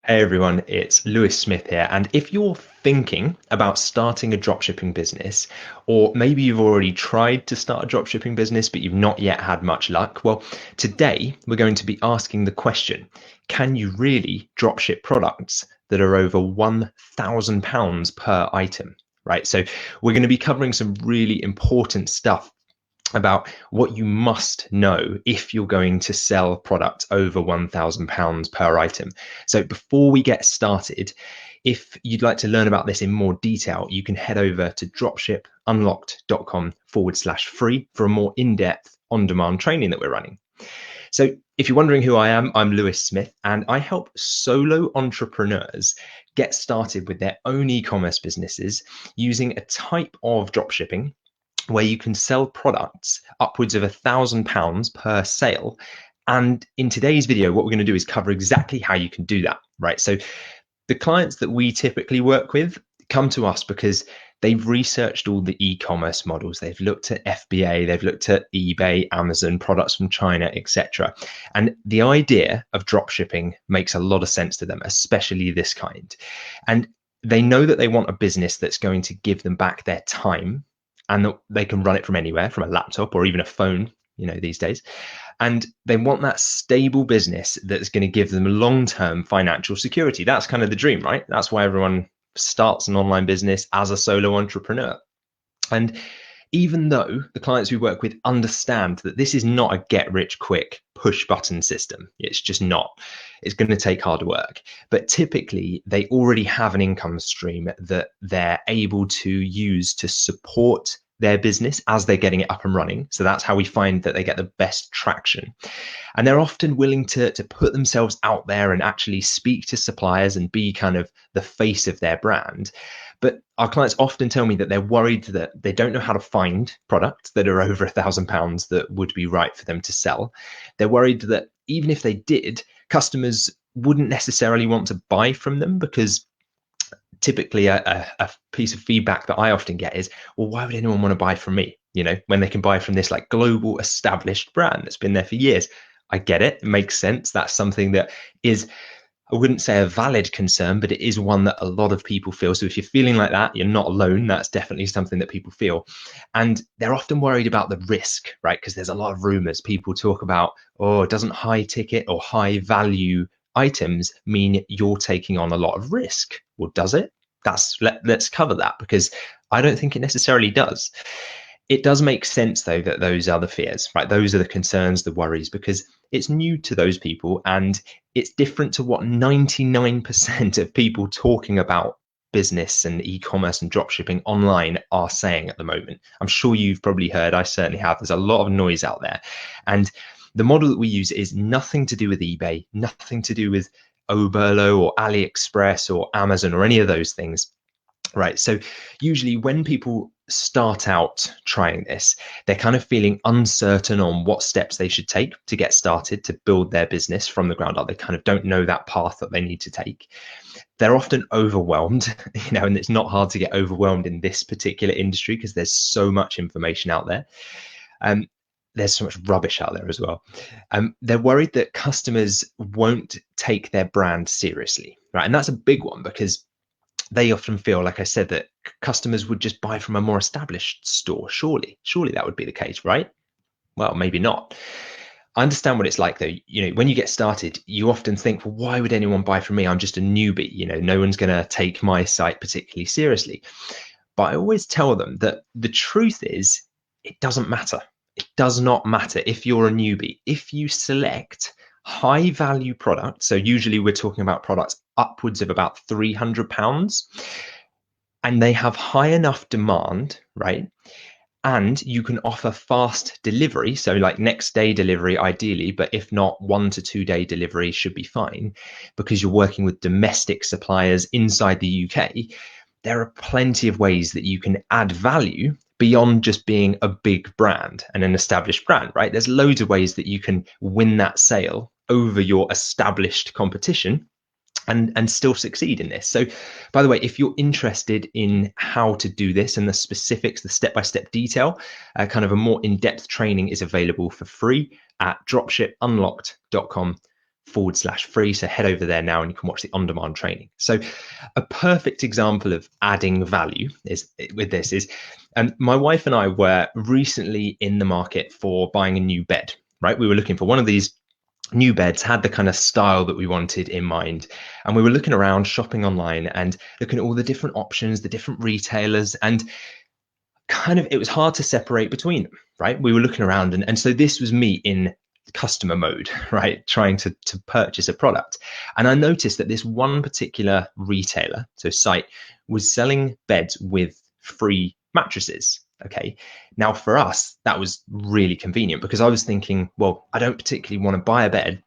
Hey everyone, it's Lewis Smith here. And if you're thinking about starting a dropshipping business, or maybe you've already tried to start a dropshipping business, but you've not yet had much luck, well, today we're going to be asking the question, can you really dropship products that are over £1,000 per item? Right. So we're going to be covering some really important stuff about what you must know if you're going to sell products over £1,000 per item. So before we get started, if you'd like to learn about this in more detail, you can head over to dropshipunlocked.com/free for a more in-depth on-demand training that we're running. So if you're wondering who I am, I'm Lewis Smith, and I help solo entrepreneurs get started with their own e-commerce businesses using a type of dropshipping where you can sell products upwards of £1,000 per sale. And in today's video, what we're going to do is cover exactly how you can do that, right? So the clients that we typically work with come to us because they've researched all the e-commerce models. They've looked at FBA, they've looked at eBay, Amazon, products from China, etc. And the idea of drop shipping makes a lot of sense to them, especially this kind. And they know that they want a business that's going to give them back their time and that they can run it from anywhere, from a laptop or even a phone, these days. And they want that stable business that's going to give them long-term financial security. That's kind of the dream, right? That's why everyone starts an online business as a solo entrepreneur. And even though the clients we work with understand that this is not a get rich quick push button system, it's just not. It's going to take hard work. But typically, they already have an income stream that they're able to use to support their business as they're getting it up and running. So that's how we find that they get the best traction. And they're often willing to put themselves out there and actually speak to suppliers and be kind of the face of their brand. But our clients often tell me that they're worried that they don't know how to find products that are over £1,000 that would be right for them to sell. They're worried that even if they did, customers wouldn't necessarily want to buy from them because typically a piece of feedback that I often get is, well, why would anyone want to buy from me? When they can buy from this like global established brand that's been there for years. I get it. It makes sense. That's something that is, I wouldn't say a valid concern, but it is one that a lot of people feel. So if you're feeling like that, you're not alone. That's definitely something that people feel. And they're often worried about the risk, right? Because there's a lot of rumors. People talk about, oh, doesn't high ticket or high value items mean you're taking on a lot of risk? Well, does it? Let's cover that because I don't think it necessarily does. It does make sense, though, that those are the fears, right? Those are the concerns, the worries, because it's new to those people and it's different to what 99% of people talking about business and e-commerce and dropshipping online are saying at the moment. I'm sure you've probably heard, I certainly have. There's a lot of noise out there. And the model that we use is nothing to do with eBay, nothing to do with Oberlo or AliExpress or Amazon or any of those things. Right. So usually when people start out trying this, they're kind of feeling uncertain on what steps they should take to get started to build their business from the ground up. They kind of don't know that path that they need to take. They're often overwhelmed, and it's not hard to get overwhelmed in this particular industry because there's so much information out there. There's so much rubbish out there as well. They're worried that customers won't take their brand seriously, right? And that's a big one because they often feel, like I said, that customers would just buy from a more established store. Surely that would be the case, right? Well, maybe not. I understand what it's like, though. When you get started, you often think, well, why would anyone buy from me? I'm just a newbie. No one's going to take my site particularly seriously. But I always tell them that the truth is, it doesn't matter. It does not matter if you're a newbie. If you select high value products, so usually we're talking about products upwards of about £300, and they have high enough demand, right? And you can offer fast delivery, so like next day delivery ideally, but if not, 1 to 2 day delivery should be fine because you're working with domestic suppliers inside the UK. There are plenty of ways that you can add value beyond just being a big brand and an established brand, right? There's loads of ways that you can win that sale over your established competition and still succeed in this. So, by the way, if you're interested in how to do this and the specifics, the step-by-step detail, kind of a more in-depth training is available for free at dropshipunlocked.com dropship.com/free. So head over there now and you can watch the on-demand training. So a perfect example of adding value is my wife and I were recently in the market for buying a new bed, right? We were looking for one of these new beds, had the kind of style that we wanted in mind. And we were looking around, shopping online and looking at all the different options, the different retailers, and kind of it was hard to separate between them, right? We were looking around and so this was me in customer mode, right? Trying to purchase a product. And I noticed that this one particular retailer, so site, was selling beds with free mattresses. Okay. Now for us, that was really convenient because I was thinking, well, I don't particularly want to buy a bed,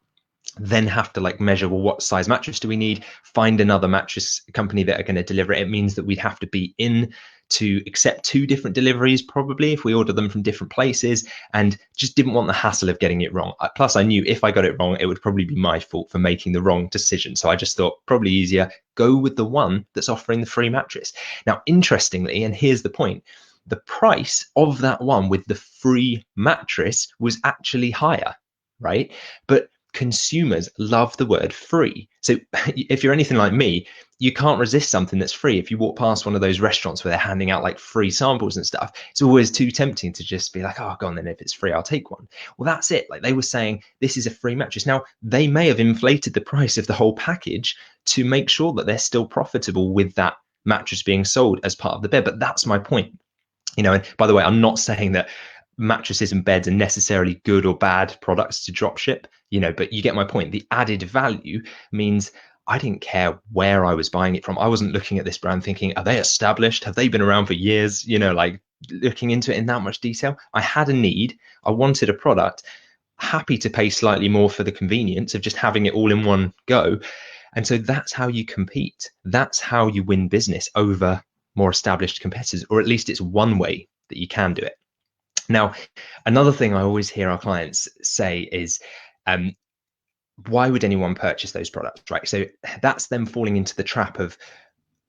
then have to like measure, well, what size mattress do we need? Find another mattress company that are going to deliver it. It means that we'd have to be in to accept 2 different deliveries, probably if we order them from different places, and just didn't want the hassle of getting it wrong. Plus, I knew if I got it wrong, it would probably be my fault for making the wrong decision. So I just thought probably easier, go with the one that's offering the free mattress. Now, interestingly, and here's the point, the price of that one with the free mattress was actually higher, right? But consumers love the word free. So if you're anything like me, you can't resist something that's free. If you walk past one of those restaurants where they're handing out like free samples and stuff, it's always too tempting to just be like, oh, go on then, if it's free, I'll take one. Well, that's it. Like they were saying, this is a free mattress. Now, they may have inflated the price of the whole package to make sure that they're still profitable with that mattress being sold as part of the bed. But that's my point. And by the way, I'm not saying that mattresses and beds are necessarily good or bad products to dropship, but you get my point. The added value means I didn't care where I was buying it from. I wasn't looking at this brand thinking, are they established? Have they been around for years? Like looking into it in that much detail. I had a need. I wanted a product. Happy to pay slightly more for the convenience of just having it all in one go. And so that's how you compete. That's how you win business over more established competitors, or at least it's one way that you can do it. Now, another thing I always hear our clients say is, why would anyone purchase those products, right? So that's them falling into the trap of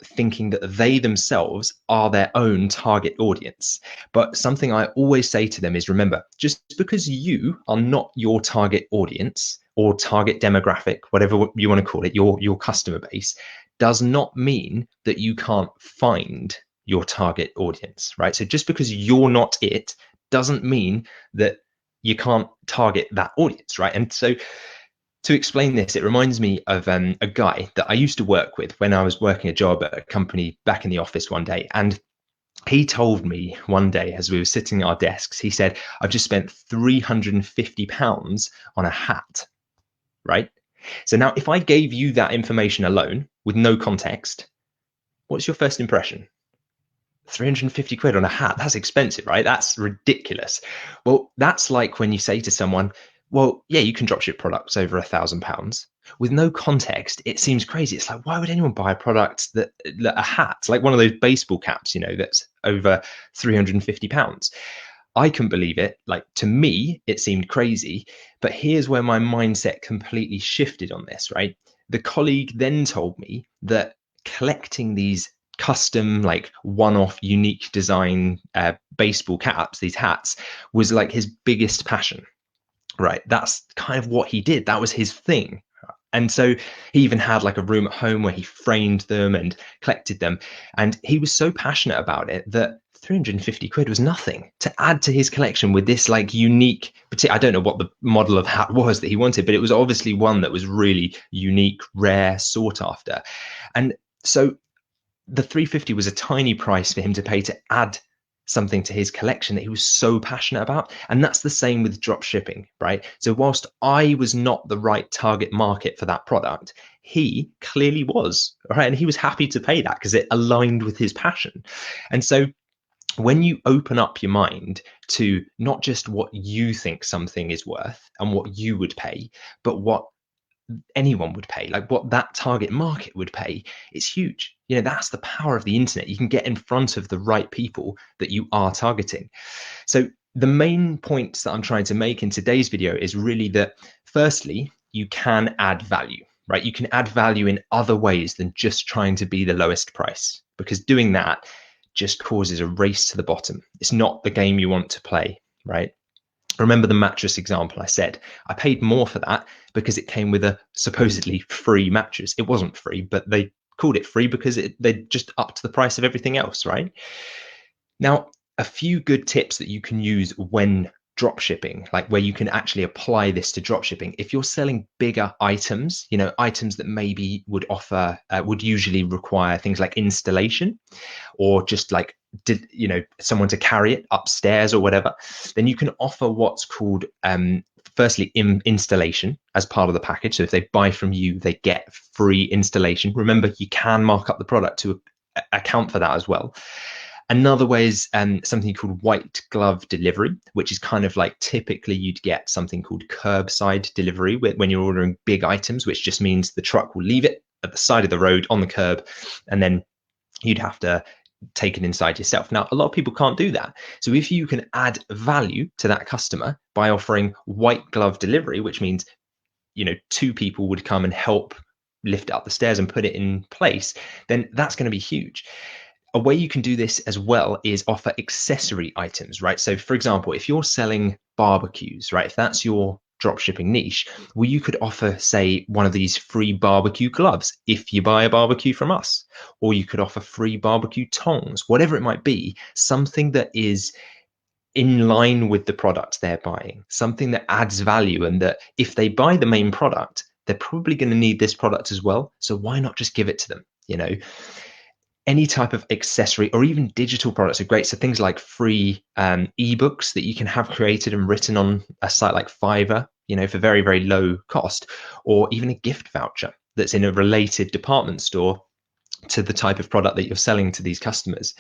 thinking that they themselves are their own target audience. But something I always say to them is, remember, just because you are not your target audience or target demographic, whatever you want to call it, your customer base, does not mean that you can't find your target audience, right? So just because you're not it doesn't mean that you can't target that audience, right? And so to explain this, it reminds me of a guy that I used to work with when I was working a job at a company back in the office one day. And he told me one day as we were sitting at our desks, he said, I've just spent £350 on a hat, right? So now if I gave you that information alone with no context, what's your first impression? 350 quid on a hat, that's expensive, right? That's ridiculous. Well, that's like when you say to someone, well, yeah, you can dropship products over £1,000. With no context, it seems crazy. It's like, why would anyone buy a product that a hat, like one of those baseball caps, that's over £350? I couldn't believe it. Like, to me, it seemed crazy. But here's where my mindset completely shifted on this, right? The colleague then told me that collecting these custom, like one-off unique design baseball caps, these hats, was like his biggest passion, right? That's kind of what he did. That was his thing. And so he even had like a room at home where he framed them and collected them. And he was so passionate about it that 350 quid was nothing to add to his collection with this like unique, I don't know what the model of hat was that he wanted, but it was obviously one that was really unique, rare, sought after. And so the 350 was a tiny price for him to pay to add something to his collection that he was so passionate about. And that's the same with drop shipping, right? So whilst I was not the right target market for that product, he clearly was, right? And he was happy to pay that because it aligned with his passion. And so when you open up your mind to not just what you think something is worth and what you would pay, but what anyone would pay, like what that target market would pay, it's huge. That's the power of the internet. You can get in front of the right people that you are targeting. So the main points that I'm trying to make in today's video is really that, firstly, you can add value, right? You can add value in other ways than just trying to be the lowest price, because doing that just causes a race to the bottom. It's not the game you want to play, right? Remember the mattress example I said? I paid more for that because it came with a supposedly free mattress. It wasn't free, but they called it free because they just upped the price of everything else, right? Now, a few good tips that you can use when drop shipping, like where you can actually apply this to drop shipping. If you're selling bigger items, items that maybe would usually require things like installation, or just like someone to carry it upstairs or whatever, then you can offer what's called firstly installation as part of the package. So if they buy from you, they get free installation. Remember, you can mark up the product to account for that as well. Another way is something called white glove delivery, which is kind of like typically you'd get something called curbside delivery when you're ordering big items, which just means the truck will leave it at the side of the road on the curb, and then you'd have to take it inside yourself. Now, a lot of people can't do that. So if you can add value to that customer by offering white glove delivery, which means, two people would come and help lift it up the stairs and put it in place, then that's going to be huge. A way you can do this as well is offer accessory items, right? So for example, if you're selling barbecues, right, if that's your dropshipping niche, well, you could offer, say, one of these free barbecue gloves if you buy a barbecue from us, or you could offer free barbecue tongs, whatever it might be, something that is in line with the product they're buying, something that adds value, and that if they buy the main product, they're probably going to need this product as well. So why not just give it to them? Any type of accessory or even digital products are great. So things like free ebooks that you can have created and written on a site like Fiverr, for very, very low cost, or even a gift voucher that's in a related department store to the type of product that you're selling to these customers.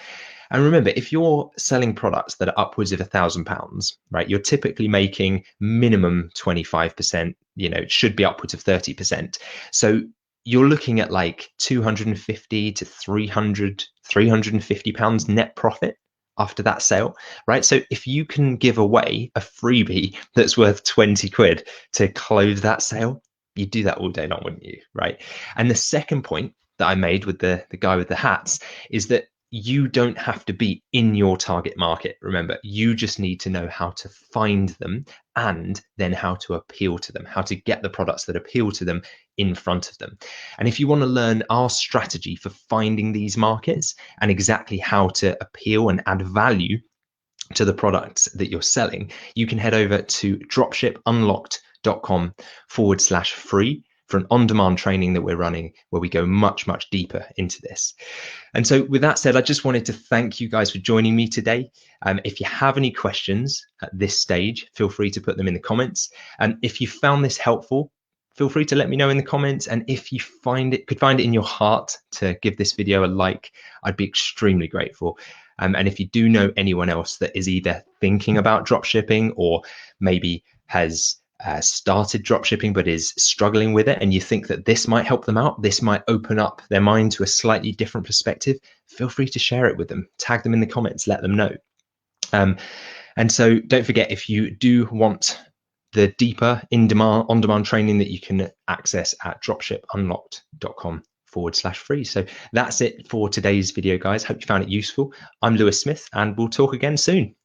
And remember, if you're selling products that are upwards of £1,000, right, you're typically making minimum 25%, it should be upwards of 30%. So you're looking at like 250 to 350 pounds net profit after that sale, right? So if you can give away a freebie that's worth 20 quid to close that sale, you'd do that all day long, wouldn't you? Right. And the second point that I made with the guy with the hats is that you don't have to be in your target market. Remember, you just need to know how to find them and then how to appeal to them, how to get the products that appeal to them in front of them. And if you want to learn our strategy for finding these markets and exactly how to appeal and add value to the products that you're selling, you can head over to dropshipunlocked.com/free for an on-demand training that we're running where we go much, much deeper into this. And so with that said, I just wanted to thank you guys for joining me today. If you have any questions at this stage, feel free to put them in the comments. And if you found this helpful, feel free to let me know in the comments. And if you could find it in your heart to give this video a like, I'd be extremely grateful. And if you do know anyone else that is either thinking about dropshipping or maybe has started dropshipping but is struggling with it, and you think that this might help them out, this might open up their mind to a slightly different perspective, feel free to share it with them, tag them in the comments, let them know. And so don't forget, if you do want the deeper on-demand training, that you can access at dropshipunlocked.com/free. So that's it for today's video, guys. Hope you found it useful. I'm Lewis Smith, and we'll talk again soon.